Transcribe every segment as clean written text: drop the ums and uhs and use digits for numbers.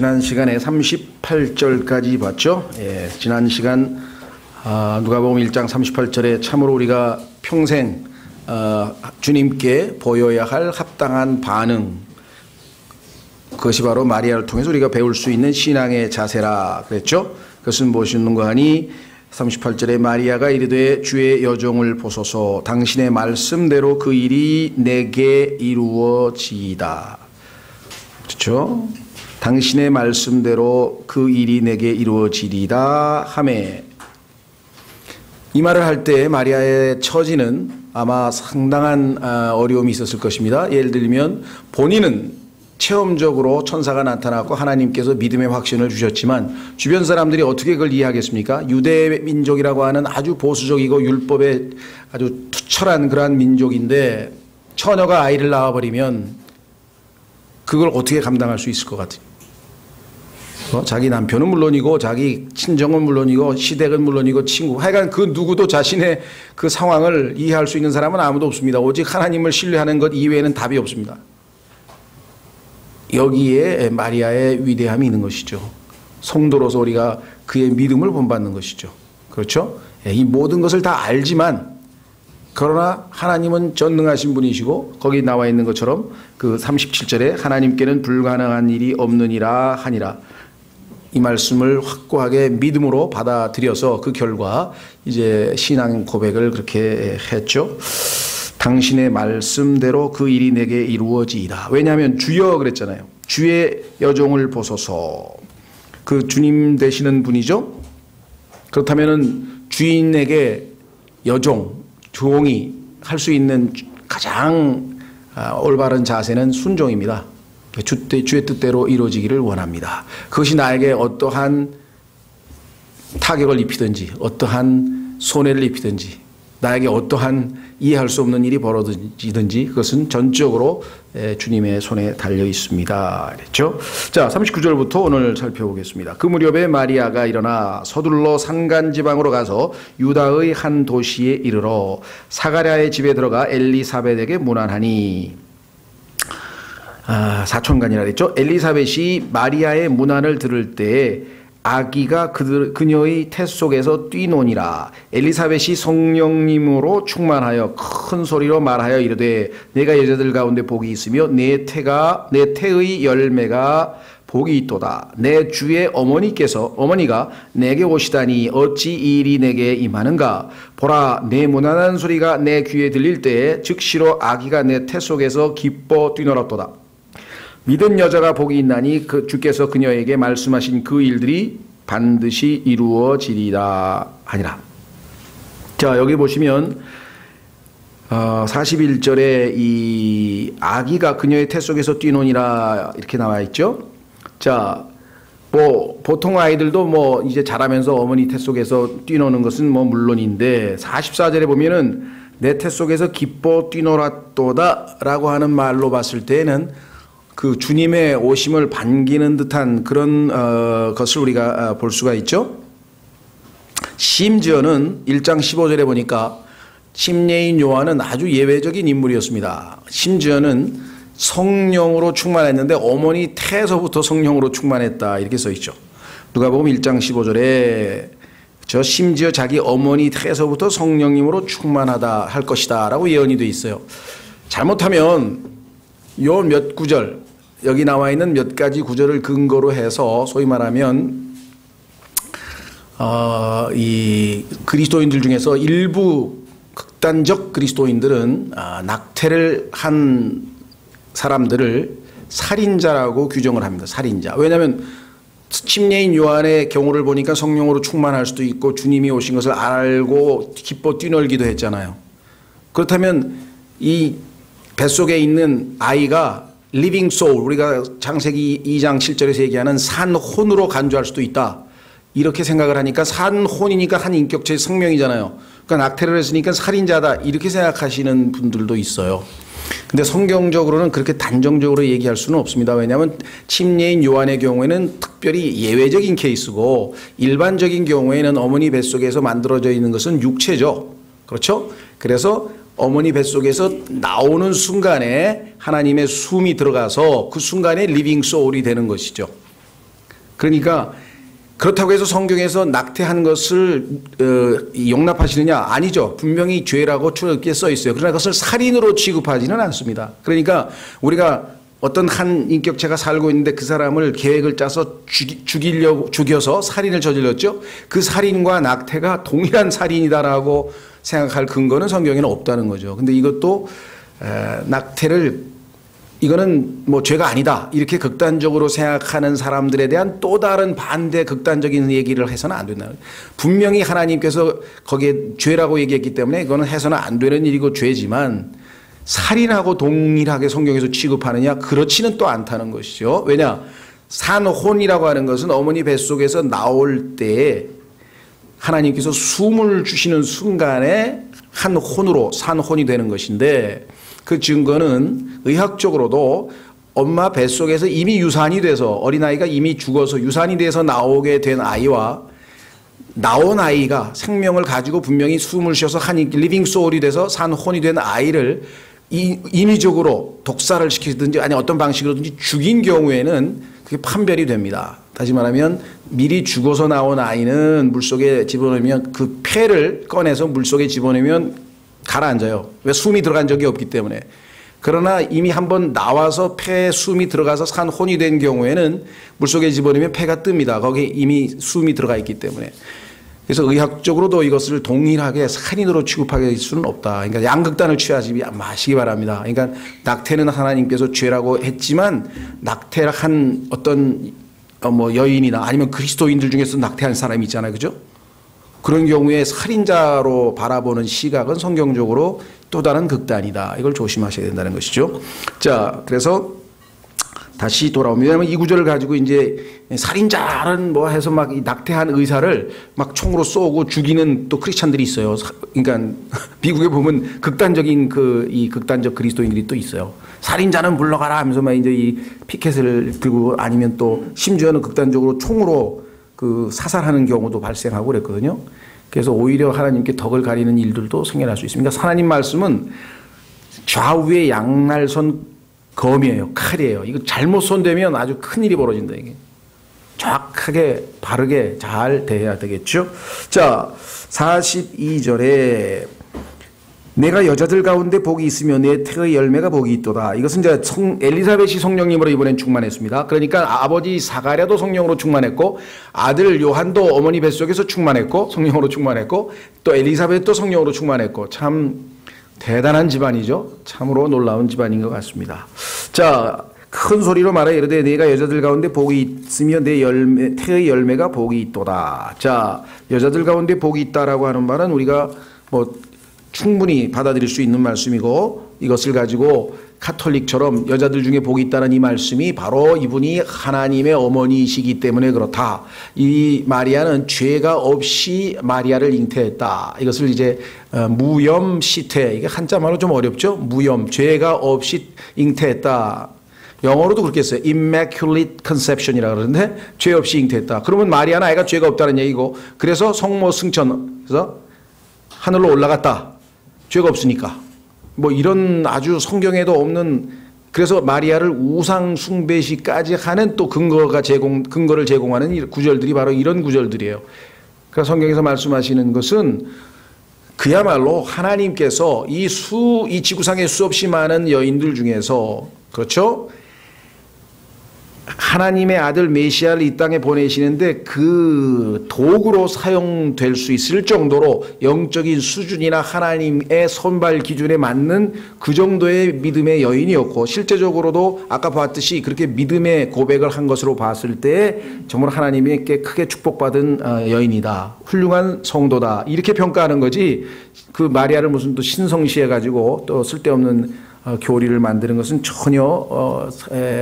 지난 시간에 38절까지 봤죠. 예, 지난 시간 누가복음 1장 38절에 참으로 우리가 평생 주님께 보여야 할 합당한 반응, 그것이 바로 마리아를 통해서 우리가 배울 수 있는 신앙의 자세라 그랬죠. 그것은 무엇이었는가 하니 38절에 마리아가 이르되 주의 여종을 보소서 당신의 말씀대로 그 일이 내게 이루어지이다. 그렇죠? 당신의 말씀대로 그 일이 내게 이루어지리다 하매, 이 말을 할 때 마리아의 처지는 아마 상당한 어려움이 있었을 것입니다. 예를 들면 본인은 체험적으로 천사가 나타났고 하나님께서 믿음의 확신을 주셨지만 주변 사람들이 어떻게 그걸 이해하겠습니까? 유대 민족이라고 하는 아주 보수적이고 율법에 아주 투철한 그러한 민족인데 처녀가 아이를 낳아버리면 그걸 어떻게 감당할 수 있을 것 같아요? 자기 남편은 물론이고 자기 친정은 물론이고 시댁은 물론이고 친구, 하여간 그 누구도 자신의 그 상황을 이해할 수 있는 사람은 아무도 없습니다. 오직 하나님을 신뢰하는 것 이외에는 답이 없습니다. 여기에 마리아의 위대함이 있는 것이죠. 성도로서 우리가 그의 믿음을 본받는 것이죠. 그렇죠? 이 모든 것을 다 알지만 그러나 하나님은 전능하신 분이시고 거기 나와 있는 것처럼 그 37절에 하나님께는 불가능한 일이 없느니라 하니라. 이 말씀을 확고하게 믿음으로 받아들여서 그 결과 이제 신앙 고백을 그렇게 했죠. 당신의 말씀대로 그 일이 내게 이루어지이다. 왜냐하면 주여 그랬잖아요. 주의 여종을 보소서. 그 주님 되시는 분이죠. 그렇다면 주인에게 여종, 종이 할 수 있는 가장 올바른 자세는 순종입니다. 주의 뜻대로 이루어지기를 원합니다. 그것이 나에게 어떠한 타격을 입히든지 어떠한 손해를 입히든지 나에게 어떠한 이해할 수 없는 일이 벌어지든지 그것은 전적으로 주님의 손에 달려 있습니다. 그랬죠? 자, 39절부터 오늘 살펴보겠습니다. 그 무렵에 마리아가 일어나 서둘러 산간지방으로 가서 유다의 한 도시에 이르러 사가랴의 집에 들어가 엘리사벳에게 문안하니, 사촌간이라 그랬죠. 엘리사벳이 마리아의 문안을 들을 때에 아기가 그녀의 태 속에서 뛰노니라. 엘리사벳이 성령님으로 충만하여 큰 소리로 말하여 이르되 내가 여자들 가운데 복이 있으며 내 태의 열매가 복이 있도다. 내 주의 어머니가 내게 오시다니 어찌 이 일이 내게 임하는가. 보라, 내 무난한 소리가 내 귀에 들릴 때에 즉시로 아기가 내 태 속에서 기뻐 뛰놀았도다. 믿은 여자가 복이 있나니 주께서 그녀에게 말씀하신 그 일들이 반드시 이루어지리라 하니라. 자, 여기 보시면 41절에 이 아기가 그녀의 태 속에서 뛰노니라 이렇게 나와 있죠. 자, 보통 아이들도 이제 자라면서 어머니 태 속에서 뛰노는 것은 물론인데 44절에 보면은 내 태 속에서 기뻐 뛰놀았도다 라고 하는 말로 봤을 때에는 그 주님의 오심을 반기는 듯한 그런 것을 우리가 볼 수가 있죠. 심지어는 1장 15절에 보니까 침례인 요한은 아주 예외적인 인물이었습니다. 심지어는 성령으로 충만했는데 어머니 태에서부터 성령으로 충만했다 이렇게 써 있죠. 누가복음 1장 15절에 심지어 자기 어머니 태에서부터 성령님으로 충만하다 할 것이다 라고 예언이 되어 있어요. 잘못하면 요 몇 구절, 여기 나와 있는 몇 가지 구절을 근거로 해서 소위 말하면 이 그리스도인들 중에서 일부 극단적 그리스도인들은 낙태를 한 사람들을 살인자라고 규정을 합니다. 살인자. 왜냐하면 침례인 요한의 경우를 보니까 성령으로 충만할 수도 있고 주님이 오신 것을 알고 기뻐 뛰놀기도 했잖아요. 그렇다면 이 뱃속에 있는 아이가 리빙 소울, 우리가 창세기 2장 7절에서 얘기하는 산혼으로 간주할 수도 있다. 이렇게 생각을 하니까 산혼이니까 한 인격체의 성명이잖아요. 그러니까 낙태를 했으니까 살인자다. 이렇게 생각하시는 분들도 있어요. 근데 성경적으로는 그렇게 단정적으로 얘기할 수는 없습니다. 왜냐하면 침례인 요한의 경우에는 특별히 예외적인 케이스고 일반적인 경우에는 어머니 뱃속에서 만들어져 있는 것은 육체죠. 그렇죠? 그래서 어머니 뱃속에서 나오는 순간에 하나님의 숨이 들어가서 그 순간에 리빙 소울이 되는 것이죠. 그러니까 그렇다고 해서 성경에서 낙태한 것을 용납하시느냐? 아니죠. 분명히 죄라고 그렇게 써 있어요. 그러나 그것을 살인으로 취급하지는 않습니다. 그러니까 우리가 어떤 한 인격체가 살고 있는데 그 사람을 계획을 짜서 죽여서 살인을 저질렀죠. 그 살인과 낙태가 동일한 살인이다라고 생각할 근거는 성경에는 없다는 거죠. 근데 이것도 낙태를 이거는 뭐 죄가 아니다 이렇게 극단적으로 생각하는 사람들에 대한 또 다른 반대 극단적인 얘기를 해서는 안 된다. 분명히 하나님께서 거기에 죄라고 얘기했기 때문에 이거는 해서는 안 되는 일이고 죄지만 살인하고 동일하게 성경에서 취급하느냐? 그렇지는 또 않다는 것이죠. 왜냐? 산혼이라고 하는 것은 어머니 뱃속에서 나올 때에 하나님께서 숨을 주시는 순간에 한 혼으로 산혼이 되는 것인데 그 증거는 의학적으로도 엄마 뱃속에서 이미 유산이 돼서 어린아이가 이미 죽어서 유산이 돼서 나오게 된 아이와 나온 아이가 생명을 가지고 분명히 숨을 쉬어서 한 리빙 소울이 돼서 산혼이 된 아이를 인위적으로 독사를 시키든지 아니 어떤 방식으로든지 죽인 경우에는 그게 판별이 됩니다. 다시 말하면 미리 죽어서 나온 아이는 물속에 집어넣으면 그 폐를 꺼내서 물속에 집어넣으면 가라앉아요. 왜? 숨이 들어간 적이 없기 때문에. 그러나 이미 한번 나와서 폐에 숨이 들어가서 산혼이 된 경우에는 물속에 집어넣으면 폐가 뜹니다. 거기에 이미 숨이 들어가 있기 때문에. 그래서 의학적으로도 이것을 동일하게 살인으로 취급할 수는 없다. 그러니까 양극단을 취하지 마시기 바랍니다. 그러니까 낙태는 하나님께서 죄라고 했지만 낙태한 어떤 뭐 여인이나 아니면 그리스도인들 중에서 낙태한 사람이 있잖아요. 그죠? 그런 경우에 살인자로 바라보는 시각은 성경적으로 또 다른 극단이다. 이걸 조심하셔야 된다는 것이죠. 자, 그래서 다시 돌아오면, 왜냐하면 이 구절을 가지고 이제 살인자는 뭐 해서 막 낙태한 의사를 막 총으로 쏘고 죽이는 또 크리스찬들이 있어요. 그러니까 미국에 보면 극단적인 이 극단적 그리스도인들이 또 있어요. 살인자는 물러가라 하면서 막 이제 이 피켓을 들고 아니면 또 심지어는 극단적으로 총으로 그 사살하는 경우도 발생하고 그랬거든요. 그래서 오히려 하나님께 덕을 가리는 일들도 생겨날 수 있습니다. 하나님 말씀은 좌우의 양날선 검이에요. 칼이에요. 이거 잘못 손대면 아주 큰일이 벌어진다. 이게 정확하게 바르게 잘 대해야 되겠죠. 자, 42절에 내가 여자들 가운데 복이 있으며 내 태의 열매가 복이 있도다. 이것은 이제 엘리사벳이 성령님으로 이번엔 충만했습니다. 그러니까 아버지 사가랴도 성령으로 충만했고 아들 요한도 어머니 뱃속에서 충만했고 성령으로 충만했고 또 엘리사벳도 성령으로 충만했고 참 대단한 집안이죠. 참으로 놀라운 집안인 것 같습니다. 자, 큰 소리로 말하여 이르되 네가 여자들 가운데 복이 있으며 내 태의 열매가 복이 있도다. 자, 여자들 가운데 복이 있다라고 하는 말은 우리가 뭐 충분히 받아들일 수 있는 말씀이고 이것을 가지고 카톨릭처럼 여자들 중에 복이 있다는 이 말씀이 바로 이분이 하나님의 어머니이시기 때문에 그렇다. 이 마리아는 죄가 없이 마리아를 잉태했다. 이것을 이제 무염시태, 이게 한자말로 좀 어렵죠? 무염, 죄가 없이 잉태했다. 영어로도 그렇게 했어요. Immaculate Conception이라고 그러는데 죄 없이 잉태했다. 그러면 마리아는 아이가 죄가 없다는 얘기고 그래서 성모 승천, 그래서 하늘로 올라갔다. 죄가 없으니까. 뭐 이런 아주 성경에도 없는, 그래서 마리아를 우상 숭배시까지 하는 또 근거를 제공하는 구절들이 바로 이런 구절들이에요. 그러니까 성경에서 말씀하시는 것은 그야말로 하나님께서 이 지구상에 수없이 많은 여인들 중에서, 그렇죠? 하나님의 아들 메시아를 이 땅에 보내시는데 그 도구로 사용될 수 있을 정도로 영적인 수준이나 하나님의 선발 기준에 맞는 그 정도의 믿음의 여인이었고 실제적으로도 아까 봤듯이 그렇게 믿음의 고백을 한 것으로 봤을 때 정말 하나님께 크게 축복받은 여인이다. 훌륭한 성도다. 이렇게 평가하는 거지 그 마리아를 무슨 또 신성시해 가지고 또 쓸데없는 교리를 만드는 것은 전혀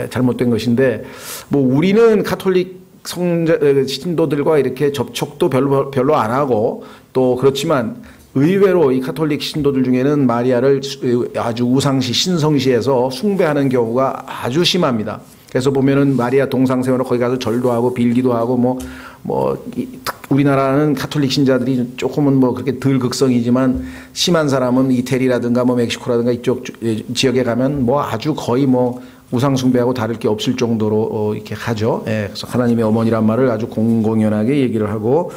잘못된 것인데, 뭐 우리는 가톨릭 신도들과 이렇게 접촉도 별로 안 하고 또 그렇지만 의외로 이 가톨릭 신도들 중에는 마리아를 아주 우상시 신성시해서 숭배하는 경우가 아주 심합니다. 그래서 보면은 마리아 동상 세워놓고 거기 가서 절도 하고 빌기도 하고 우리나라는 가톨릭 신자들이 조금은 뭐 그렇게 덜 극성이지만 심한 사람은 이태리라든가 뭐 멕시코라든가 이쪽 지역에 가면 뭐 아주 거의 우상숭배하고 다를 게 없을 정도로 이렇게 하죠. 그래서 하나님의 어머니란 말을 아주 공공연하게 얘기를 하고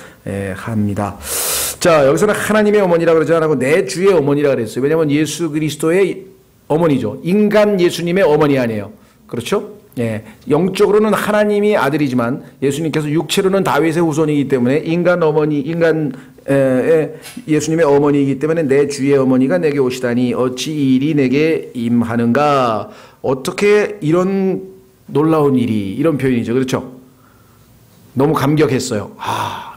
합니다. 자, 여기서는 하나님의 어머니라 그러지 않고 내 주의 어머니라 그랬어요. 왜냐하면 예수 그리스도의 어머니죠. 인간 예수님의 어머니 아니에요. 그렇죠? 영적으로는 하나님이 아들이지만 예수님께서 육체로는 다윗의 후손이기 때문에 예수님의 어머니이기 때문에 내 주의 어머니가 내게 오시다니 어찌 이 일이 내게 임하는가. 어떻게 이런 놀라운 일이, 이런 표현이죠. 그렇죠? 너무 감격했어요.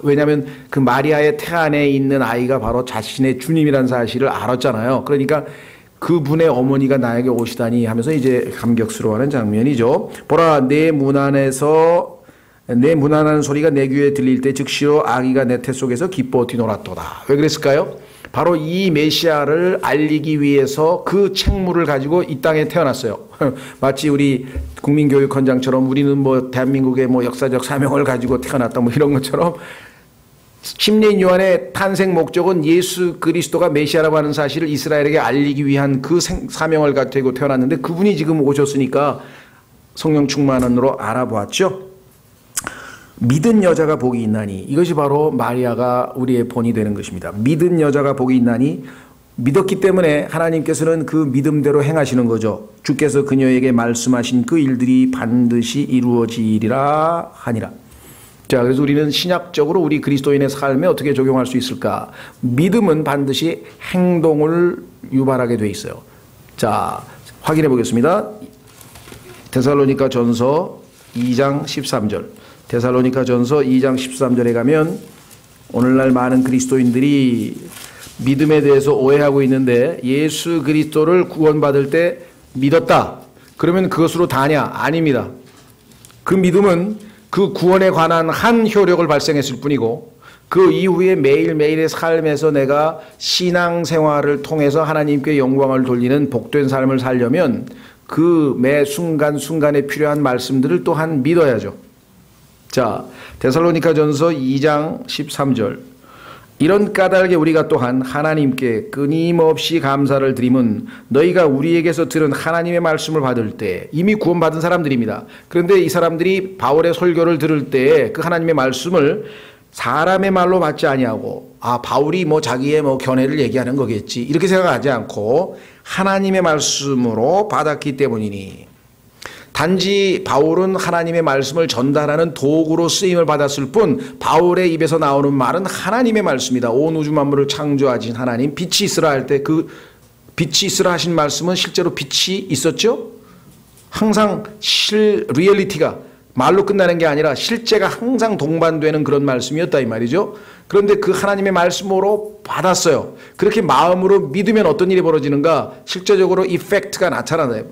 왜냐하면 그 마리아의 태 안에 있는 아이가 바로 자신의 주님이라는 사실을 알았잖아요. 그러니까 그분의 어머니가 나에게 오시다니 하면서 이제 감격스러워하는 장면이죠. 보라, 내 문안하는 소리가 내 귀에 들릴 때 즉시로 아기가 내 태 속에서 기뻐 뛰놀았도다. 왜 그랬을까요? 바로 이 메시아를 알리기 위해서 그 책무를 가지고 이 땅에 태어났어요. 마치 우리 국민교육헌장처럼 우리는 뭐 대한민국의 뭐 역사적 사명을 가지고 태어났다 뭐 이런 것처럼 침례인 요한의 탄생 목적은 예수 그리스도가 메시아라고 하는 사실을 이스라엘에게 알리기 위한 그 사명을 가지고 태어났는데 그분이 지금 오셨으니까 성령 충만으로 알아보았죠. 믿은 여자가 복이 있나니, 이것이 바로 마리아가 우리의 본이 되는 것입니다. 믿은 여자가 복이 있나니, 믿었기 때문에 하나님께서는 그 믿음대로 행하시는 거죠. 주께서 그녀에게 말씀하신 그 일들이 반드시 이루어지리라 하니라. 자, 그래서 우리는 신약적으로 우리 그리스도인의 삶에 어떻게 적용할 수 있을까? 믿음은 반드시 행동을 유발하게 돼 있어요. 자, 확인해 보겠습니다. 데살로니가 전서 2장 13절. 데살로니가 전서 2장 13절에 가면 오늘날 많은 그리스도인들이 믿음에 대해서 오해하고 있는데, 예수 그리스도를 구원받을 때 믿었다. 그러면 그것으로 다냐? 아닙니다. 그 믿음은 그 구원에 관한 한 효력을 발생했을 뿐이고, 그 이후에 매일매일의 삶에서 내가 신앙생활을 통해서 하나님께 영광을 돌리는 복된 삶을 살려면 그 매 순간순간에 필요한 말씀들을 또한 믿어야죠. 자, 데살로니가 전서 2장 13절. 이런 까닭에 우리가 또한 하나님께 끊임없이 감사를 드림은 너희가 우리에게서 들은 하나님의 말씀을 받을 때, 이미 구원받은 사람들입니다. 그런데 이 사람들이 바울의 설교를 들을 때 그 하나님의 말씀을 사람의 말로 받지 아니하고, 바울이 뭐 자기의 뭐 견해를 얘기하는 거겠지, 이렇게 생각하지 않고 하나님의 말씀으로 받았기 때문이니, 단지 바울은 하나님의 말씀을 전달하는 도구로 쓰임을 받았을 뿐 바울의 입에서 나오는 말은 하나님의 말씀이다. 온 우주 만물을 창조하신 하나님, 빛이 있으라 할 때 그 빛이 있으라 하신 말씀은 실제로 빛이 있었죠? 항상 리얼리티가 말로 끝나는 게 아니라 실제가 항상 동반되는 그런 말씀이었다 이 말이죠. 그런데 그 하나님의 말씀으로 받았어요. 그렇게 마음으로 믿으면 어떤 일이 벌어지는가? 실제적으로 이펙트가 나타나요.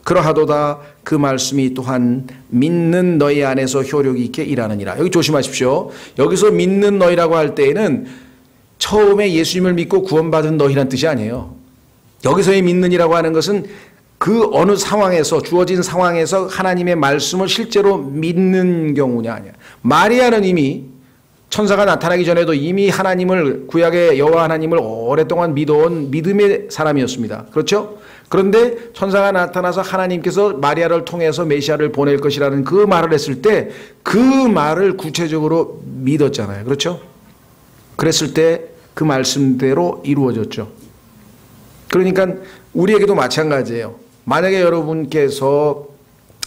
그러하도다 그 말씀이 또한 믿는 너희 안에서 효력이 있게 일하느니라. 여기 조심하십시오. 여기서 믿는 너희라고 할 때에는 처음에 예수님을 믿고 구원받은 너희란 뜻이 아니에요. 여기서의 믿는이라고 하는 것은 그 어느 상황에서, 주어진 상황에서 하나님의 말씀을 실제로 믿는 경우냐 아니야. 마리아는 이미 천사가 나타나기 전에도 이미 하나님을, 구약의 여호와 하나님을 오랫동안 믿어온 믿음의 사람이었습니다. 그렇죠? 그런데 천사가 나타나서 하나님께서 마리아를 통해서 메시아를 보낼 것이라는 그 말을 했을 때 그 말을 구체적으로 믿었잖아요. 그렇죠? 그랬을 때 그 말씀대로 이루어졌죠. 그러니까 우리에게도 마찬가지예요. 만약에 여러분께서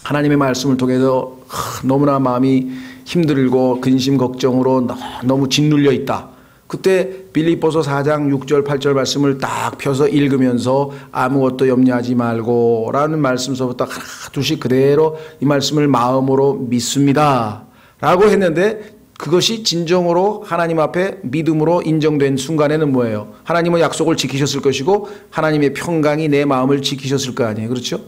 하나님의 말씀을 통해서 너무나 마음이 힘들고 근심 걱정으로 너무 짓눌려 있다. 그때 빌립보서 4장 6절 8절 말씀을 딱 펴서 읽으면서 아무것도 염려하지 말고 라는 말씀서부터 하나 둘씩 그대로 이 말씀을 마음으로 믿습니다 라고 했는데, 그것이 진정으로 하나님 앞에 믿음으로 인정된 순간에는 뭐예요? 하나님은 약속을 지키셨을 것이고 하나님의 평강이 내 마음을 지키셨을 거 아니에요. 그렇죠?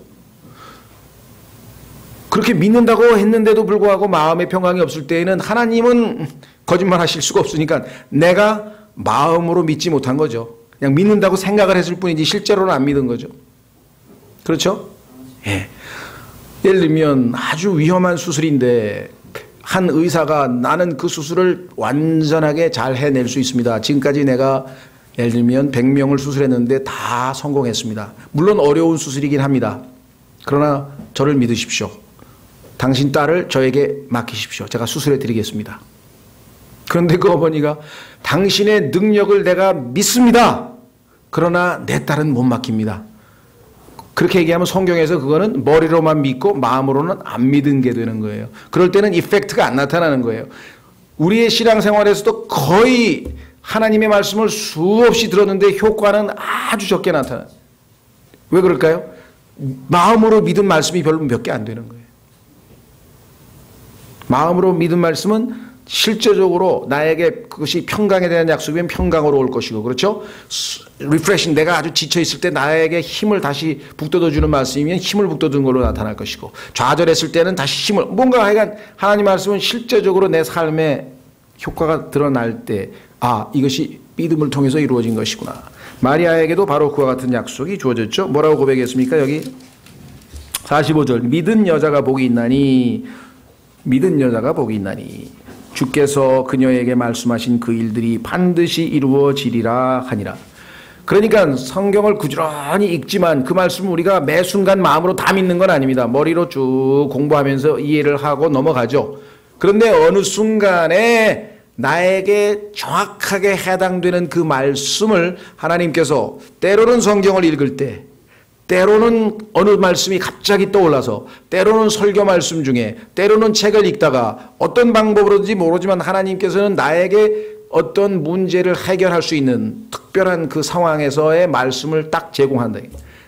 그렇게 믿는다고 했는데도 불구하고 마음의 평강이 없을 때에는 하나님은 거짓말 하실 수가 없으니까 내가 마음으로 믿지 못한 거죠. 그냥 믿는다고 생각을 했을 뿐이지 실제로는 안 믿은 거죠. 그렇죠? 예. 예를 들면 아주 위험한 수술인데 한 의사가 나는 그 수술을 완전하게 잘 해낼 수 있습니다. 지금까지 내가 예를 들면 100명을 수술했는데 다 성공했습니다. 물론 어려운 수술이긴 합니다. 그러나 저를 믿으십시오. 당신 딸을 저에게 맡기십시오. 제가 수술해 드리겠습니다. 그런데 그 어머니가 당신의 능력을 내가 믿습니다. 그러나 내 딸은 못 맡깁니다. 그렇게 얘기하면 성경에서 그거는 머리로만 믿고 마음으로는 안 믿은 게 되는 거예요. 그럴 때는 이펙트가 안 나타나는 거예요. 우리의 신앙생활에서도 거의 하나님의 말씀을 수없이 들었는데 효과는 아주 적게 나타나요. 왜 그럴까요? 마음으로 믿은 말씀이 별로 몇 개 안 되는 거예요. 마음으로 믿은 말씀은 실제적으로 나에게 그것이 평강에 대한 약속이면 평강으로 올 것이고, 그렇죠? 리프레싱, 내가 아주 지쳐있을 때 나에게 힘을 다시 북돋워주는 말씀이면 힘을 북돋는 걸로 나타날 것이고, 좌절했을 때는 다시 힘을, 뭔가 하여간 하나님 말씀은 실제적으로 내 삶에 효과가 드러날 때, 아, 이것이 믿음을 통해서 이루어진 것이구나. 마리아에게도 바로 그와 같은 약속이 주어졌죠. 뭐라고 고백했습니까? 여기 45절, 믿은 여자가 복이 있나니, 믿은 여자가 복이 있나니 주께서 그녀에게 말씀하신 그 일들이 반드시 이루어지리라 하니라. 그러니까 성경을 부지런히 읽지만 그 말씀을 우리가 매 순간 마음으로 다 믿는 건 아닙니다. 머리로 쭉 공부하면서 이해를 하고 넘어가죠. 그런데 어느 순간에 나에게 정확하게 해당되는 그 말씀을 하나님께서 때로는 성경을 읽을 때, 때로는 어느 말씀이 갑자기 떠올라서, 때로는 설교 말씀 중에, 때로는 책을 읽다가 어떤 방법으로든지 모르지만 하나님께서는 나에게 어떤 문제를 해결할 수 있는 특별한 그 상황에서의 말씀을 딱 제공한다.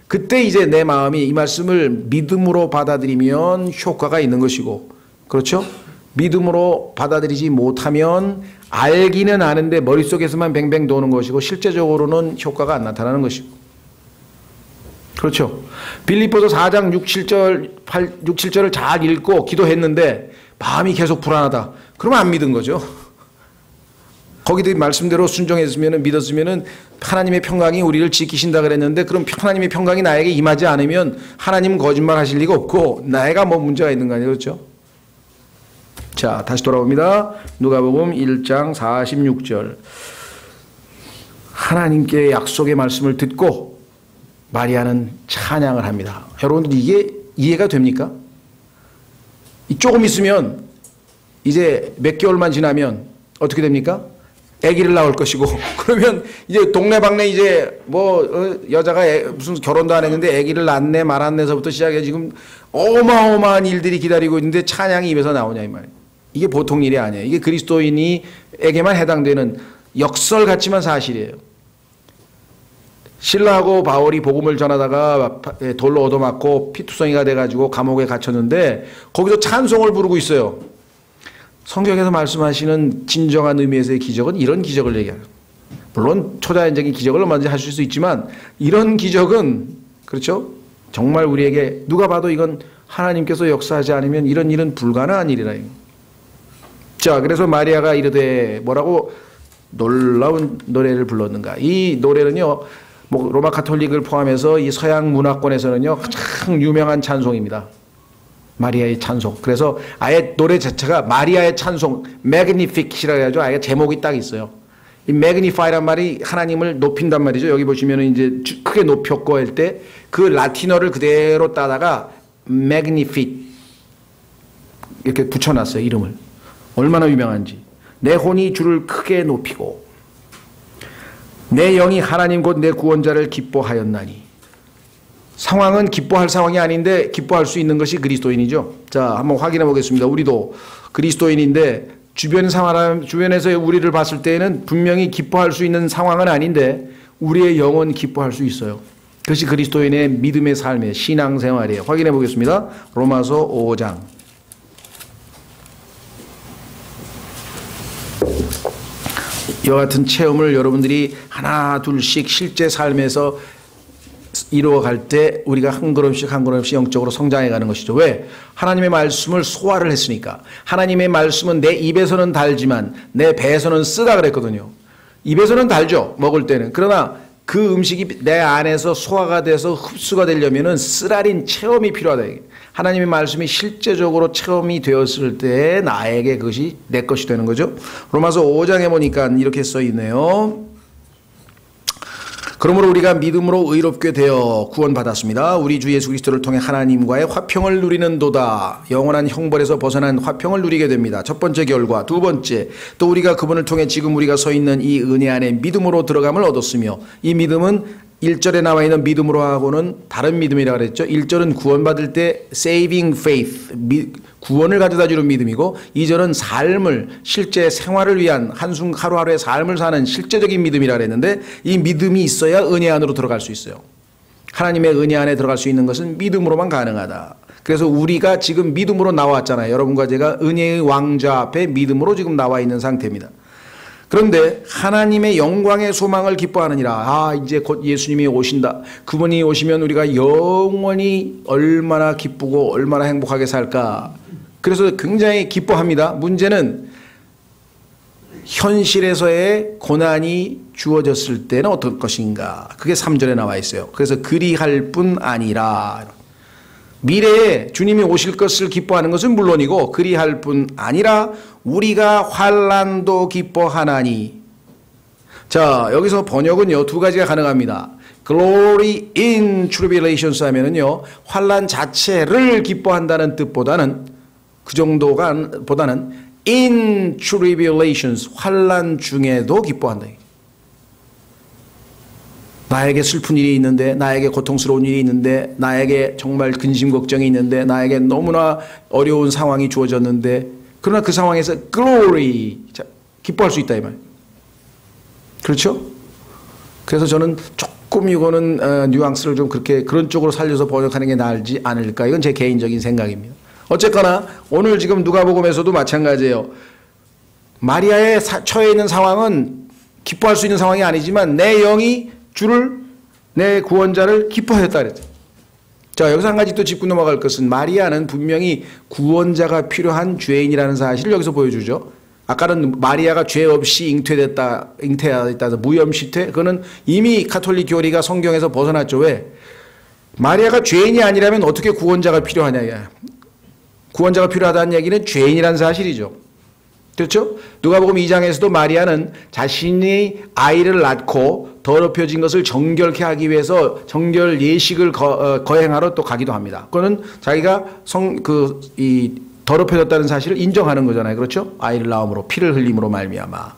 그때 이제 내 마음이 이 말씀을 믿음으로 받아들이면 효과가 있는 것이고, 그렇죠? 믿음으로 받아들이지 못하면 알기는 아는데 머릿속에서만 뱅뱅 도는 것이고 실제적으로는 효과가 안 나타나는 것이고, 그렇죠. 빌립보서 4장 6, 7절을 잘 읽고 기도했는데 마음이 계속 불안하다. 그러면 안 믿은 거죠. 거기도 말씀대로 순종했으면, 믿었으면 하나님의 평강이 우리를 지키신다 그랬는데, 그럼 하나님의 평강이 나에게 임하지 않으면 하나님은 거짓말 하실 리가 없고 내가 뭐 문제가 있는 거 아니에요. 그렇죠? 자, 다시 돌아옵니다. 누가복음 1장 46절. 하나님께 약속의 말씀을 듣고 마리아는 찬양을 합니다. 여러분들 이게 이해가 됩니까? 조금 있으면 이제 몇 개월만 지나면 어떻게 됩니까? 아기를 낳을 것이고, 그러면 이제 동네방네 이제 뭐 여자가 무슨 결혼도 안 했는데 아기를 낳네 말았네서부터 시작해 지금 어마어마한 일들이 기다리고 있는데 찬양이 입에서 나오냐 이 말이에요. 이게 보통 일이 아니에요. 이게 그리스도인에게만 해당되는 역설 같지만 사실이에요. 신라하고 바울이 복음을 전하다가 돌로 얻어맞고 피투성이가 돼가지고 감옥에 갇혔는데 거기서 찬송을 부르고 있어요. 성경에서 말씀하시는 진정한 의미에서의 기적은 이런 기적을 얘기해요. 물론 초자연적인 기적을 얼마든지 하실 수 있지만 이런 기적은, 그렇죠? 정말 우리에게 누가 봐도 이건 하나님께서 역사하지 않으면 이런 일은 불가능한 일이라. 자, 그래서 마리아가 이르되 뭐라고 놀라운 노래를 불렀는가. 이 노래는요, 뭐 로마 카톨릭을 포함해서 이 서양 문화권에서는요 가장 유명한 찬송입니다. 마리아의 찬송. 그래서 아예 노래 자체가 마리아의 찬송, Magnific이라고 해가지고 아예 제목이 딱 있어요. 이 Magnify란 말이 하나님을 높인단 말이죠. 여기 보시면은 이제 크게 높였고 할 때 그 라틴어를 그대로 따다가 Magnific 이렇게 붙여놨어요. 이름을. 얼마나 유명한지. 내 혼이 주를 크게 높이고 내 영이 하나님 곧 내 구원자를 기뻐하였나니. 상황은 기뻐할 상황이 아닌데 기뻐할 수 있는 것이 그리스도인이죠. 자, 한번 확인해 보겠습니다. 우리도 그리스도인인데 주변에서 우리를 봤을 때에는 분명히 기뻐할 수 있는 상황은 아닌데 우리의 영은 기뻐할 수 있어요. 그것이 그리스도인의 믿음의 삶의 신앙생활이에요. 확인해 보겠습니다. 로마서 5장. 이와 같은 체험을 여러분들이 하나 둘씩 실제 삶에서 이루어갈 때 우리가 한 걸음씩 한 걸음씩 영적으로 성장해가는 것이죠. 왜? 하나님의 말씀을 소화를 했으니까. 하나님의 말씀은 내 입에서는 달지만 내 배에서는 쓰다 그랬거든요. 입에서는 달죠, 먹을 때는. 그러나 그 음식이 내 안에서 소화가 돼서 흡수가 되려면은 쓰라린 체험이 필요하다. 하나님의 말씀이 실제적으로 체험이 되었을 때 나에게 그것이 내 것이 되는 거죠. 로마서 5장에 보니까 이렇게 써 있네요. 그러므로 우리가 믿음으로 의롭게 되어 구원받았습니다. 우리 주 예수 그리스도를 통해 하나님과의 화평을 누리는도다. 영원한 형벌에서 벗어난 화평을 누리게 됩니다. 첫 번째 결과. 두 번째, 또 우리가 그분을 통해 지금 우리가 서 있는 이 은혜 안에 믿음으로 들어감을 얻었으며, 이 믿음은 1절에 나와 있는 믿음으로 하고는 다른 믿음이라고 그랬죠. 1절은 구원받을 때 saving faith, 구원을 가져다주는 믿음이고, 2절은 삶을, 실제 생활을 위한 하루하루의 삶을 사는 실제적인 믿음이라고 그랬는데, 이 믿음이 있어야 은혜 안으로 들어갈 수 있어요. 하나님의 은혜 안에 들어갈 수 있는 것은 믿음으로만 가능하다. 그래서 우리가 지금 믿음으로 나왔잖아요. 여러분과 제가 은혜의 왕좌 앞에 믿음으로 지금 나와 있는 상태입니다. 그런데 하나님의 영광의 소망을 기뻐하느니라. 이제 곧 예수님이 오신다. 그분이 오시면 우리가 영원히 얼마나 기쁘고 얼마나 행복하게 살까. 그래서 굉장히 기뻐합니다. 문제는 현실에서의 고난이 주어졌을 때는 어떨 것인가. 그게 3절에 나와 있어요. 그래서 그리할 뿐 아니라, 미래에 주님이 오실 것을 기뻐하는 것은 물론이고 그리할 뿐 아니라 우리가 환난도 기뻐하나니. 자, 여기서 번역은요 두 가지가 가능합니다. Glory in tribulations 하면은요 환난 자체를 기뻐한다는 뜻보다는, 그 정도가 보다는 in tribulations, 환난 중에도 기뻐한다. 나에게 슬픈 일이 있는데, 나에게 고통스러운 일이 있는데, 나에게 정말 근심 걱정이 있는데, 나에게 너무나 어려운 상황이 주어졌는데, 그러나 그 상황에서 glory, 기뻐할 수 있다 이 말. 그렇죠? 그래서 저는 조금 이거는 뉘앙스를 좀 그런 쪽으로 살려서 번역하는 게 나을지 않을까. 이건 제 개인적인 생각입니다. 어쨌거나 오늘 지금 누가복음에서도 마찬가지예요. 마리아의 처해 있는 상황은 기뻐할 수 있는 상황이 아니지만 내 영이 주를, 내 구원자를 기뻐했다 그랬죠. 자, 여기서 한 가지 또 짚고 넘어갈 것은, 마리아는 분명히 구원자가 필요한 죄인이라는 사실을 여기서 보여주죠. 아까는 마리아가 죄 없이 잉태하였다, 무염시퇴. 그거는 이미 가톨릭 교리가 성경에서 벗어났죠. 왜? 마리아가 죄인이 아니라면 어떻게 구원자가 필요하냐. 구원자가 필요하다는 얘기는 죄인이라는 사실이죠. 그렇죠? 누가복음 2장에서도 마리아는 자신이 아이를 낳고 더럽혀진 것을 정결케 하기 위해서 정결 예식을 거행하러 또 가기도 합니다. 그거는 자기가 더럽혀졌다는 사실을 인정하는 거잖아요. 그렇죠? 아이를 낳음으로, 피를 흘림으로 말미암아.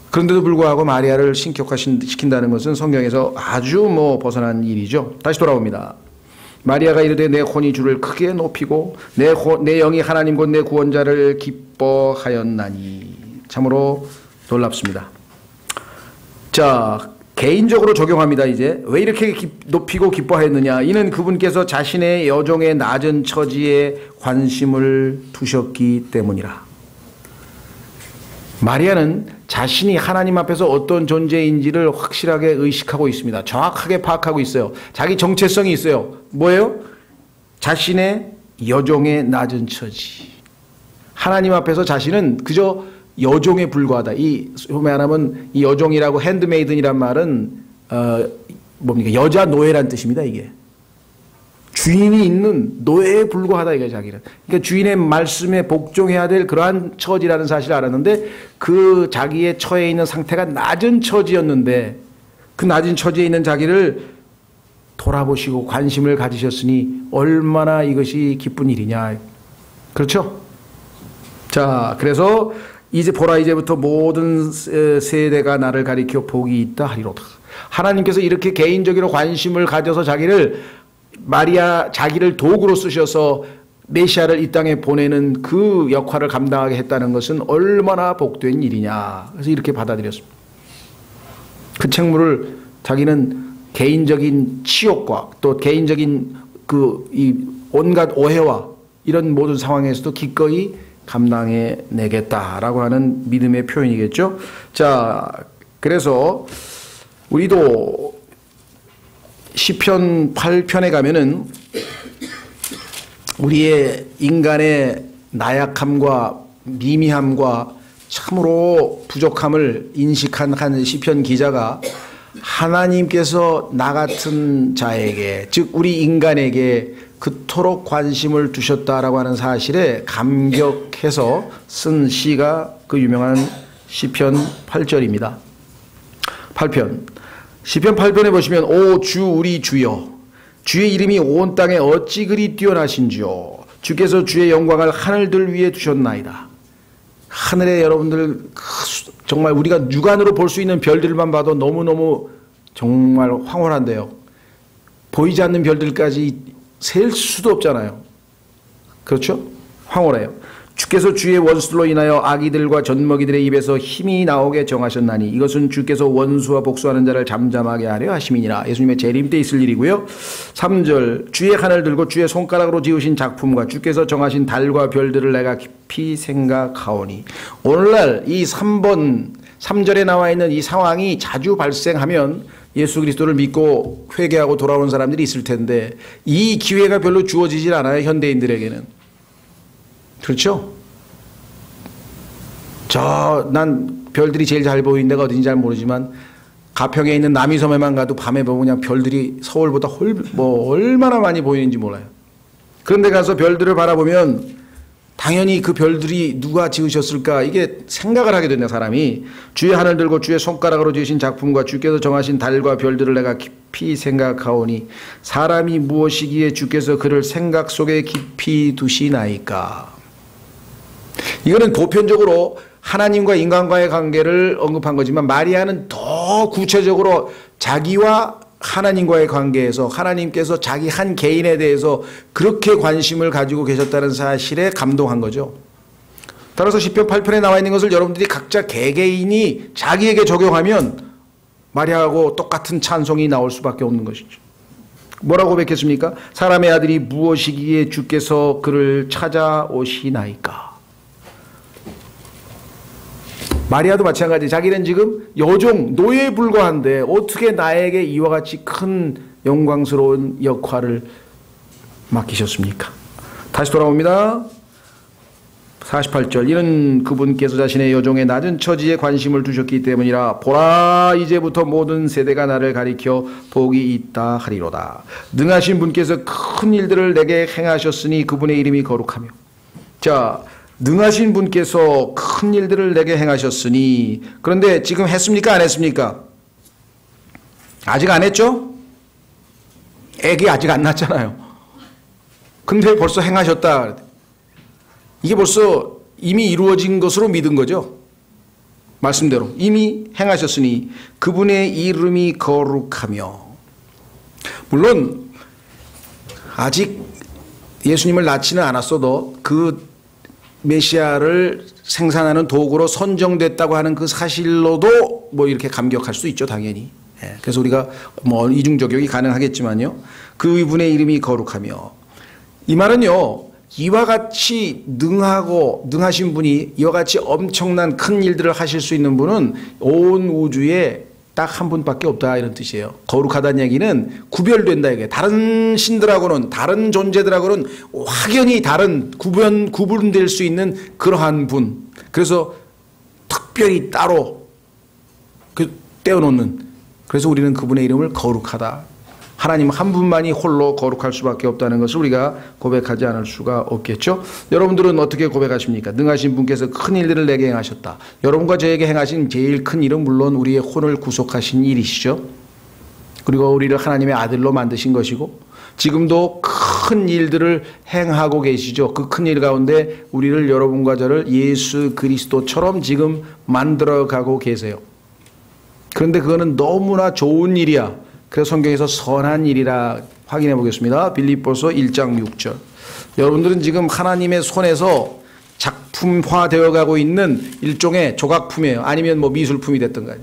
그런데도 불구하고 마리아를 신격화시킨다는 것은 성경에서 아주 벗어난 일이죠. 다시 돌아옵니다. 마리아가 이르되 내 혼이 주를 크게 높이고 내 영이 하나님 곧 내 구원자를 기뻐하였나니. 참으로 놀랍습니다. 자, 개인적으로 적용합니다. 이제 왜 이렇게 높이고 기뻐하였느냐. 이는 그분께서 자신의 여종의 낮은 처지에 관심을 두셨기 때문이라. 마리아는 자신이 하나님 앞에서 어떤 존재인지를 확실하게 의식하고 있습니다. 정확하게 파악하고 있어요. 자기 정체성이 있어요. 뭐예요? 자신의 여종의 낮은 처지. 하나님 앞에서 자신은 그저 여종에 불과하다. 소위 말하면 이 여종이라고 핸드메이든이란 말은 뭡니까? 여자 노예란 뜻입니다. 이게 주인이 있는 노예에 불과하다 이게 자기는. 그러니까 주인의 말씀에 복종해야 될 그러한 처지라는 사실을 알았는데, 그 자기의 처해 있는 상태가 낮은 처지였는데 그 낮은 처지에 있는 자기를 돌아보시고 관심을 가지셨으니 얼마나 이것이 기쁜 일이냐. 그렇죠? 자, 그래서 이제 보라, 이제부터 모든 세대가 나를 가리켜 복이 있다 하리로다. 하나님께서 이렇게 개인적으로 관심을 가져서 자기를 도구로 쓰셔서 메시아를 이 땅에 보내는 그 역할을 감당하게 했다는 것은 얼마나 복된 일이냐. 그래서 이렇게 받아들였습니다. 그 책무를 자기는 개인적인 치욕과 또 개인적인 이 온갖 오해와 이런 모든 상황에서도 기꺼이 감당해 내겠다라고 하는 믿음의 표현이겠죠. 자, 그래서 우리도 시편 8편에 가면은 우리의 인간의 나약함과 미미함과 참으로 부족함을 인식한 한 시편 기자가 하나님께서 나 같은 자에게, 즉 우리 인간에게 그토록 관심을 두셨다라고 하는 사실에 감격해서 쓴 시가 그 유명한 시편 8절입니다. 8편. 시편 8편에 보시면 오 주 우리 주여 주의 이름이 온 땅에 어찌 그리 뛰어나신지요. 주께서 주의 영광을 하늘들 위에 두셨나이다. 하늘에 여러분들 정말 우리가 육안으로 볼 수 있는 별들만 봐도 너무너무 정말 황홀한데요. 보이지 않는 별들까지 셀 수도 없잖아요. 그렇죠? 황홀해요. 주께서 주의 원수로 인하여 악이들과 젖먹이들의 입에서 힘이 나오게 정하셨나니 이것은 주께서 원수와 복수하는 자를 잠잠하게 하려 하심이니라. 예수님의 재림 때 있을 일이고요. 3절 주의 하늘 들고 주의 손가락으로 지으신 작품과 주께서 정하신 달과 별들을 내가 깊이 생각하오니. 오늘날 이 3절에 나와 있는 이 상황이 자주 발생하면 예수 그리스도를 믿고 회개하고 돌아오는 사람들이 있을 텐데 이 기회가 별로 주어지질 않아요. 현대인들에게는. 그렇죠? 난 별들이 제일 잘 보이는 데가 어딘지 잘 모르지만 가평에 있는 남이섬에만 가도 밤에 보면 그냥 별들이 서울보다 얼마나 많이 보이는지 몰라요. 그런데 가서 별들을 바라보면 당연히 그 별들이 누가 지으셨을까 이게 생각을 하게 된다. 사람이 주의 하늘 들고 주의 손가락으로 지으신 작품과 주께서 정하신 달과 별들을 내가 깊이 생각하오니 사람이 무엇이기에 주께서 그를 생각 속에 깊이 두시나이까. 이거는 보편적으로 하나님과 인간과의 관계를 언급한 거지만 마리아는 더 구체적으로 자기와 하나님과의 관계에서 하나님께서 자기 한 개인에 대해서 그렇게 관심을 가지고 계셨다는 사실에 감동한 거죠. 따라서 시편 8편에 나와 있는 것을 여러분들이 각자 개개인이 자기에게 적용하면 마리아하고 똑같은 찬송이 나올 수밖에 없는 것이죠. 뭐라고 고백했습니까? 사람의 아들이 무엇이기에 주께서 그를 찾아오시나이까. 마리아도 마찬가지. 자기는 지금 여종, 노예에 불과한데 어떻게 나에게 이와 같이 큰 영광스러운 역할을 맡기셨습니까? 다시 돌아옵니다. 48절 이는 그분께서 자신의 여종의 낮은 처지에 관심을 두셨기 때문이라. 보라 이제부터 모든 세대가 나를 가리켜 복이 있다 하리로다. 능하신 분께서 큰 일들을 내게 행하셨으니 그분의 이름이 거룩하며. 자, 능하신 분께서 큰 일들을 내게 행하셨으니. 그런데 지금 했습니까? 안 했습니까? 아직 안 했죠? 애기 아직 안 낳았잖아요. 근데 벌써 행하셨다. 이게 벌써 이미 이루어진 것으로 믿은 거죠. 말씀대로 이미 행하셨으니 그분의 이름이 거룩하며. 물론 아직 예수님을 낳지는 않았어도 그 메시아를 생산하는 도구로 선정됐다고 하는 그 사실로도 뭐 이렇게 감격할 수 있죠, 당연히. 그래서 우리가 뭐 이중 적용이 가능하겠지만요. 그분의 이름이 거룩하며. 이 말은요, 이와 같이 능하신 분이, 이와 같이 엄청난 큰 일들을 하실 수 있는 분은 온 우주에 딱 한 분밖에 없다, 이런 뜻이에요. 거룩하다는 얘기는 구별된다, 이게. 다른 신들하고는, 다른 존재들하고는 확연히 다른 구분될 수 있는 그러한 분. 그래서 특별히 따로 떼어놓는. 그래서 우리는 그분의 이름을 거룩하다. 하나님 한 분만이 홀로 거룩할 수밖에 없다는 것을 우리가 고백하지 않을 수가 없겠죠. 여러분들은 어떻게 고백하십니까? 능하신 분께서 큰 일들을 내게 행하셨다. 여러분과 저에게 행하신 제일 큰 일은 물론 우리의 혼을 구속하신 일이시죠. 그리고 우리를 하나님의 아들로 만드신 것이고 지금도 큰 일들을 행하고 계시죠. 그 큰 일 가운데 우리를, 여러분과 저를 예수 그리스도처럼 지금 만들어가고 계세요. 그런데 그거는 너무나 좋은 일이야. 그래서 성경에서 선한 일이라 확인해 보겠습니다. 빌립보서 1장 6절. 여러분들은 지금 하나님의 손에서 작품화되어 가고 있는 일종의 조각품이에요. 아니면 뭐 미술품이 됐던가.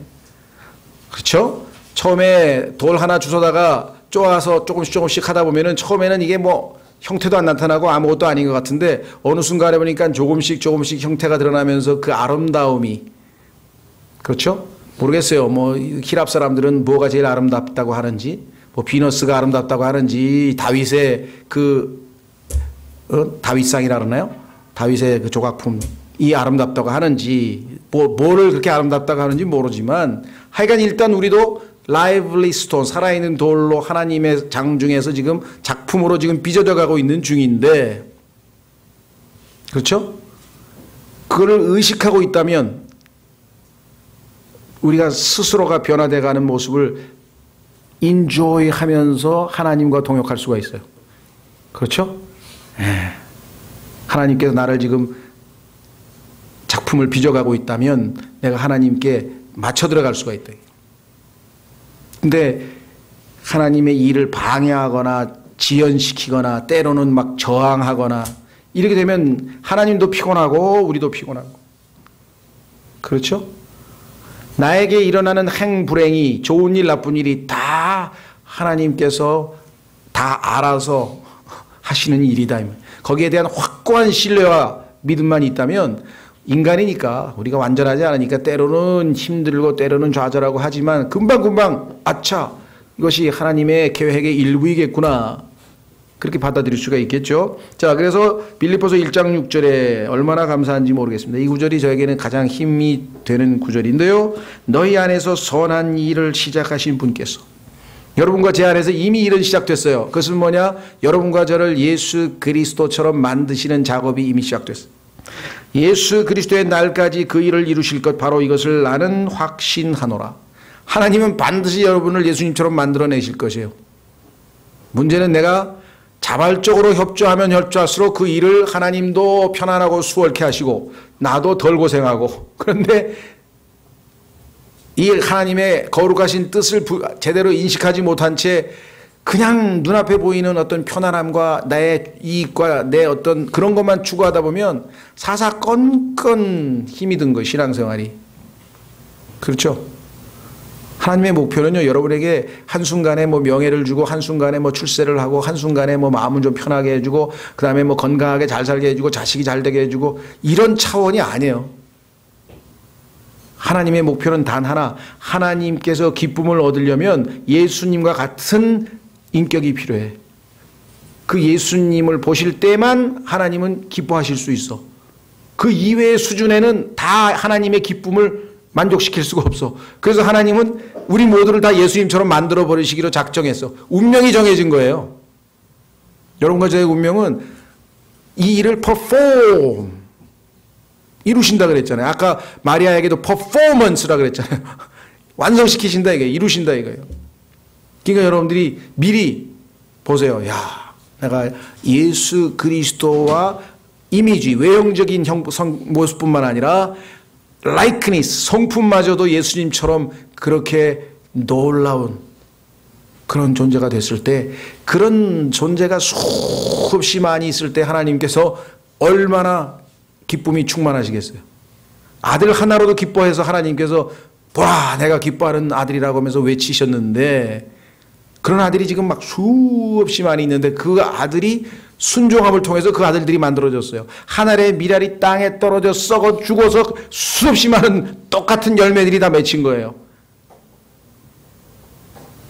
그렇죠? 처음에 돌 하나 주워다가 쪼아서 조금씩 하다 보면은 처음에는 이게 뭐 형태도 안 나타나고 아무것도 아닌 것 같은데 어느 순간에 보니까 조금씩 형태가 드러나면서 그 아름다움이, 그렇죠? 모르겠어요. 뭐 히랍 사람들은 뭐가 제일 아름답다고 하는지, 뭐 비너스가 아름답다고 하는지, 다윗의 다윗상이라 그러나요? 다윗의 그 조각품이 아름답다고 하는지, 뭐를 그렇게 아름답다고 하는지 모르지만 하여간 일단 우리도 라이블리 스톤, 살아있는 돌로 하나님의 장중에서 지금 작품으로 지금 빚어져 가고 있는 중인데, 그렇죠? 그거를 의식하고 있다면 우리가 스스로가 변화되어 가는 모습을 인조이 하면서 하나님과 동역할 수가 있어요. 그렇죠? 하나님께서 나를 지금 작품을 빚어가고 있다면 내가 하나님께 맞춰 들어갈 수가 있다. 근데 하나님의 일을 방해하거나 지연시키거나 때로는 막 저항하거나 이렇게 되면 하나님도 피곤하고 우리도 피곤하고. 그렇죠? 나에게 일어나는 행불행이 좋은 일 나쁜 일이 다 하나님께서 다 알아서 하시는 일이다. 거기에 대한 확고한 신뢰와 믿음만 있다면 인간이니까 우리가 완전하지 않으니까 때로는 힘들고 때로는 좌절하고 하지만 금방금방 아차 이것이 하나님의 계획의 일부이겠구나 그렇게 받아들일 수가 있겠죠. 자, 그래서 빌립보서 1장 6절에 얼마나 감사한지 모르겠습니다. 이 구절이 저에게는 가장 힘이 되는 구절인데요. 너희 안에서 선한 일을 시작하신 분께서 여러분과 제 안에서 이미 일은 시작됐어요. 그것은 뭐냐? 여러분과 저를 예수 그리스도처럼 만드시는 작업이 이미 시작됐어요. 예수 그리스도의 날까지 그 일을 이루실 것 바로 이것을 나는 확신하노라. 하나님은 반드시 여러분을 예수님처럼 만들어내실 것이에요. 문제는 내가 자발적으로 협조하면 협조할수록 그 일을 하나님도 편안하고 수월케 하시고 나도 덜 고생하고 그런데 이 하나님의 거룩하신 뜻을 제대로 인식하지 못한 채 그냥 눈앞에 보이는 어떤 편안함과 나의 이익과 내 어떤 그런 것만 추구하다 보면 사사건건 힘이 든 거예요. 신앙생활이. 그렇죠? 하나님의 목표는요, 여러분에게 한순간에 뭐 명예를 주고, 한순간에 뭐 출세를 하고, 한순간에 뭐 마음을 좀 편하게 해주고, 그 다음에 뭐 건강하게 잘 살게 해주고, 자식이 잘 되게 해주고, 이런 차원이 아니에요. 하나님의 목표는 단 하나, 하나님께서 기쁨을 얻으려면 예수님과 같은 인격이 필요해. 그 예수님을 보실 때만 하나님은 기뻐하실 수 있어. 그 이외의 수준에는 다 하나님의 기쁨을 만족시킬 수가 없어. 그래서 하나님은 우리 모두를 다 예수님처럼 만들어 버리시기로 작정했어. 운명이 정해진 거예요. 여러분과 저의 운명은 이 일을 perform 이루신다 그랬잖아요. 아까 마리아에게도 performance라 그랬잖아요. 완성시키신다 이거예요. 이루신다 이거예요. 그러니까 여러분들이 미리 보세요. 야, 내가 예수 그리스도와 이미지, 외형적인 모습뿐만 아니라 likeness, 성품마저도 예수님처럼 그렇게 놀라운 그런 존재가 됐을 때, 그런 존재가 수없이 많이 있을 때 하나님께서 얼마나 기쁨이 충만하시겠어요. 아들 하나로도 기뻐해서 하나님께서 보라 내가 기뻐하는 아들이라고 하면서 외치셨는데, 그런 아들이 지금 막 수없이 많이 있는데 그 아들이 순종함을 통해서 그 아들들이 만들어졌어요. 하늘의 미랄이 땅에 떨어져 썩어 죽어서 수없이 많은 똑같은 열매들이 다 맺힌 거예요.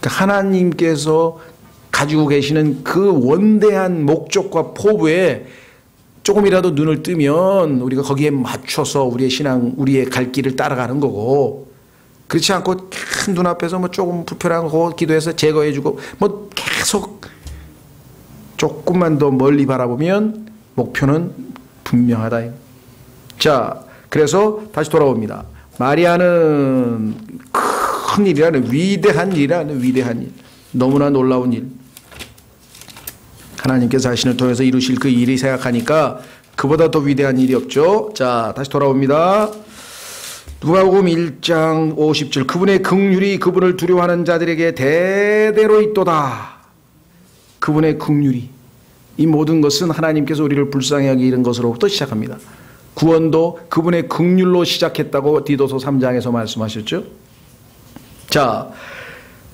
그러니까 하나님께서 가지고 계시는 그 원대한 목적과 포부에 조금이라도 눈을 뜨면 우리가 거기에 맞춰서 우리의 신앙, 우리의 갈 길을 따라가는 거고, 그렇지 않고 큰 눈앞에서 뭐 조금 불편한 거 기도해서 제거해주고 뭐 계속 조금만 더 멀리 바라보면 목표는 분명하다. 자, 그래서 다시 돌아옵니다. 마리아는 큰 일이라는, 위대한 일이라는, 위대한 일, 너무나 놀라운 일, 하나님께서 자신을 통해서 이루실 그 일이 생각하니까 그보다 더 위대한 일이 없죠. 자, 다시 돌아옵니다. 누가복음 1장 50절, 그분의 긍휼이 그분을 두려워하는 자들에게 대대로 있도다. 그분의 긍휼이, 이 모든 것은 하나님께서 우리를 불쌍히 여기는 것으로부터 시작합니다. 구원도 그분의 긍휼로 시작했다고 디도서 3장에서 말씀하셨죠. 자,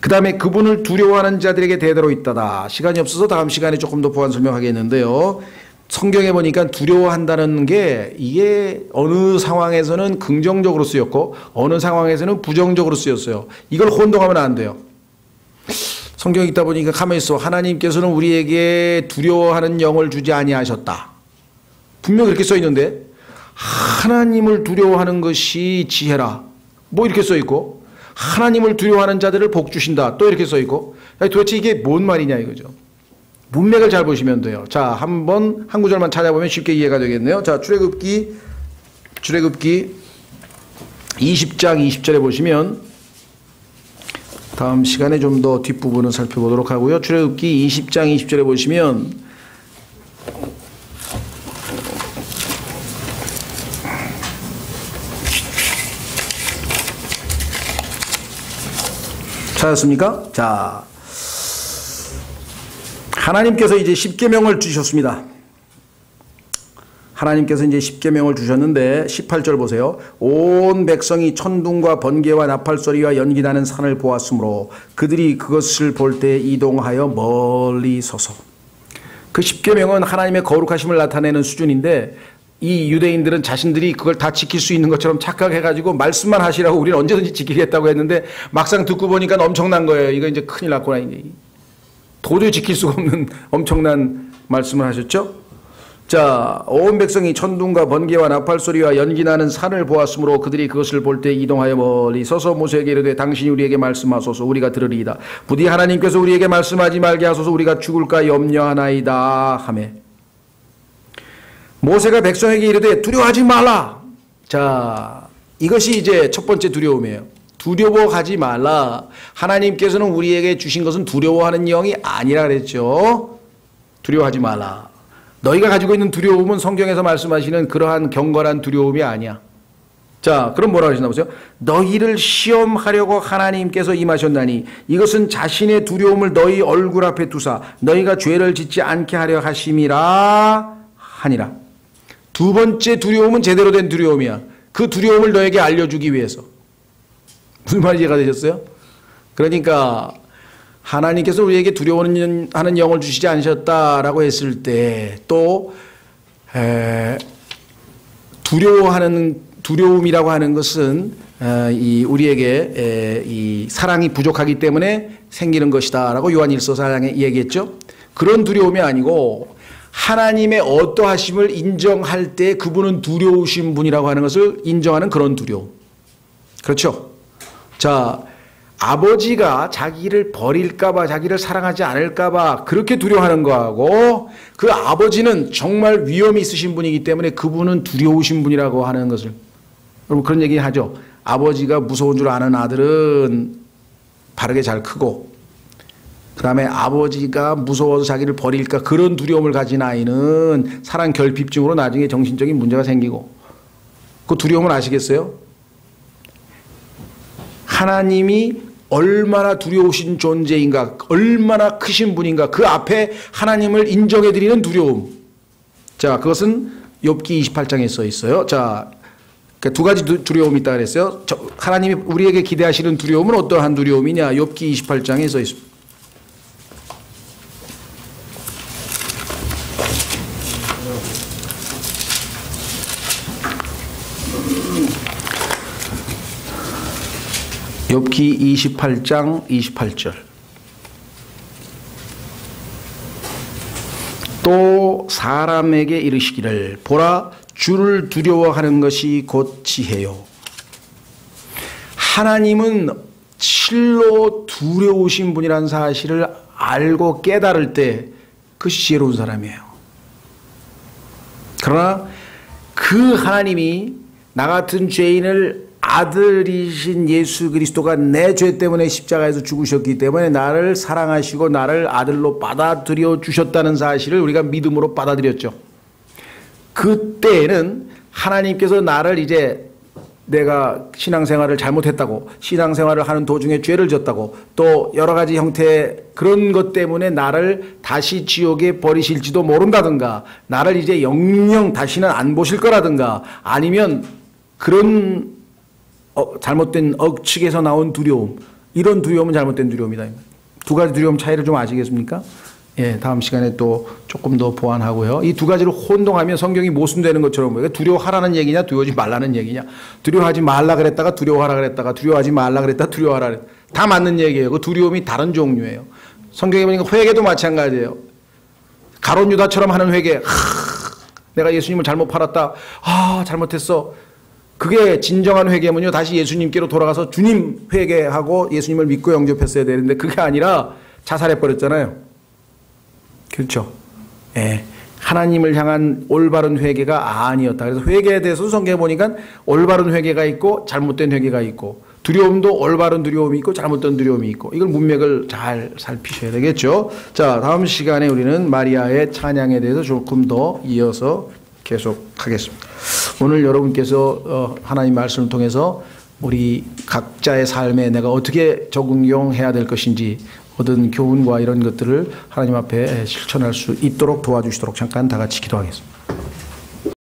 그 다음에 그분을 두려워하는 자들에게 대대로 있다다. 시간이 없어서 다음 시간에 조금 더 보완 설명하겠는데요. 성경에 보니까 두려워한다는 게 이게 어느 상황에서는 긍정적으로 쓰였고 어느 상황에서는 부정적으로 쓰였어요. 이걸 혼동하면 안 돼요. 성경에 있다 보니까 가만히 있어. 하나님께서는 우리에게 두려워하는 영을 주지 아니하셨다. 분명 그렇게 써 있는데, 하나님을 두려워하는 것이 지혜라, 뭐 이렇게 써 있고, 하나님을 두려워하는 자들을 복 주신다, 또 이렇게 써 있고, 도대체 이게 뭔 말이냐 이거죠. 문맥을 잘 보시면 돼요. 자, 한번 한 구절만 찾아보면 쉽게 이해가 되겠네요. 자, 출애굽기 20장 20절에 보시면 다음 시간에 좀 더 뒷부분을 살펴보도록 하고요. 출애굽기 20장 20절에 보시면 찾았습니까? 자, 하나님께서 이제 십계명을 주셨습니다. 하나님께서 이제 십계명을 주셨는데 18절 보세요. 온 백성이 천둥과 번개와 나팔소리와 연기나는 산을 보았으므로 그들이 그것을 볼 때 이동하여 멀리 서서. 그 십계명은 하나님의 거룩하심을 나타내는 수준인데 이 유대인들은 자신들이 그걸 다 지킬 수 있는 것처럼 착각해가지고 말씀만 하시라고 우리는 언제든지 지키겠다고 했는데 막상 듣고 보니까 엄청난 거예요. 이거 이제 큰일 났구나. 이제 도저히 지킬 수가 없는 엄청난 말씀을 하셨죠. 자, 온 백성이 천둥과 번개와 나팔소리와 연기나는 산을 보았으므로 그들이 그것을 볼 때 이동하여 멀리 서서 모세에게 이르되 당신이 우리에게 말씀하소서 우리가 들으리이다. 부디 하나님께서 우리에게 말씀하지 말게 하소서 우리가 죽을까 염려하나이다 하매 모세가 백성에게 이르되 두려워하지 말라. 자, 이것이 이제 첫 번째 두려움이에요. 두려워하지 말라. 하나님께서는 우리에게 주신 것은 두려워하는 영이 아니라 그랬죠. 두려워하지 말라. 너희가 가지고 있는 두려움은 성경에서 말씀하시는 그러한 경건한 두려움이 아니야. 자, 그럼 뭐라고 하시나 보세요. 너희를 시험하려고 하나님께서 임하셨나니 이것은 자신의 두려움을 너희 얼굴 앞에 두사 너희가 죄를 짓지 않게 하려 하심이라 하니라. 두 번째 두려움은 제대로 된 두려움이야. 그 두려움을 너에게 알려주기 위해서. 무슨 말인지 이해가 되셨어요? 그러니까 하나님께서 우리에게 두려워하는 영을 주시지 않으셨다라고 했을 때 또 두려움이라고 하는 것은 우리에게 이 사랑이 부족하기 때문에 생기는 것이다라고 요한일서 4장에 얘기했죠. 그런 두려움이 아니고 하나님의 어떠하심을 인정할 때 그분은 두려우신 분이라고 하는 것을 인정하는 그런 두려움. 그렇죠? 자, 아버지가 자기를 버릴까봐 자기를 사랑하지 않을까봐 그렇게 두려워하는 거하고 그 아버지는 정말 위험이 있으신 분이기 때문에 그분은 두려우신 분이라고 하는 것을 여러분 그런 얘기 하죠. 아버지가 무서운 줄 아는 아들은 바르게 잘 크고 그 다음에 아버지가 무서워서 자기를 버릴까 그런 두려움을 가진 아이는 사랑 결핍증으로 나중에 정신적인 문제가 생기고 그 두려움을 아시겠어요? 하나님이 얼마나 두려우신 존재인가 얼마나 크신 분인가 그 앞에 하나님을 인정해드리는 두려움. 자, 그것은 욥기 28장에 써 있어요. 자, 두 가지 두려움이 있다 그랬어요. 하나님이 우리에게 기대하시는 두려움은 어떠한 두려움이냐. 욥기 28장에 써 있습니다. 욥기 28장 28절. 또 사람에게 이르시기를 보라 주를 두려워하는 것이 곧 지혜요. 하나님은 실로 두려우신 분이라는 사실을 알고 깨달을 때 그것이 지혜로운 사람이에요. 그러나 그 하나님이 나 같은 죄인을 아들이신 예수 그리스도가 내 죄 때문에 십자가에서 죽으셨기 때문에 나를 사랑하시고 나를 아들로 받아들여 주셨다는 사실을 우리가 믿음으로 받아들였죠. 그때에는 하나님께서 나를 이제 내가 신앙생활을 잘못했다고 신앙생활을 하는 도중에 죄를 졌다고 또 여러 가지 형태의 그런 것 때문에 나를 다시 지옥에 버리실지도 모른다든가 나를 이제 영영 다시는 안 보실 거라든가 아니면 그런 잘못된 억측에서 나온 두려움 이런 두려움은 잘못된 두려움이다. 두 가지 두려움 차이를 좀 아시겠습니까? 예, 다음 시간에 또 조금 더 보완하고요. 이 두 가지를 혼동하면 성경이 모순되는 것처럼 보여요. 두려워하라는 얘기냐 두려워하지 말라는 얘기냐. 두려워하지 말라 그랬다가 두려워하라 그랬다가 두려워하지 말라 그랬다가 두려워하라 그랬다. 다 맞는 얘기예요. 그 두려움이 다른 종류예요. 성경에 보니까 회개도 마찬가지예요. 가룟 유다처럼 하는 회개. 내가 예수님을 잘못 팔았다. 잘못했어. 그게 진정한 회개면요. 다시 예수님께로 돌아가서 주님 회개하고 예수님을 믿고 영접했어야 되는데 그게 아니라 자살해버렸잖아요. 그렇죠. 예. 하나님을 향한 올바른 회개가 아니었다. 그래서 회개에 대해서 성경에 보니까 올바른 회개가 있고 잘못된 회개가 있고 두려움도 올바른 두려움이 있고 잘못된 두려움이 있고 이걸 문맥을 잘 살피셔야 되겠죠. 자, 다음 시간에 우리는 마리아의 찬양에 대해서 조금 더 이어서 계속하겠습니다. 오늘 여러분께서 하나님 말씀을 통해서 우리 각자의 삶에 내가 어떻게 적용해야 될 것인지 얻은 교훈과 이런 것들을 하나님 앞에 실천할 수 있도록 도와주시도록 잠깐 다 같이 기도하겠습니다.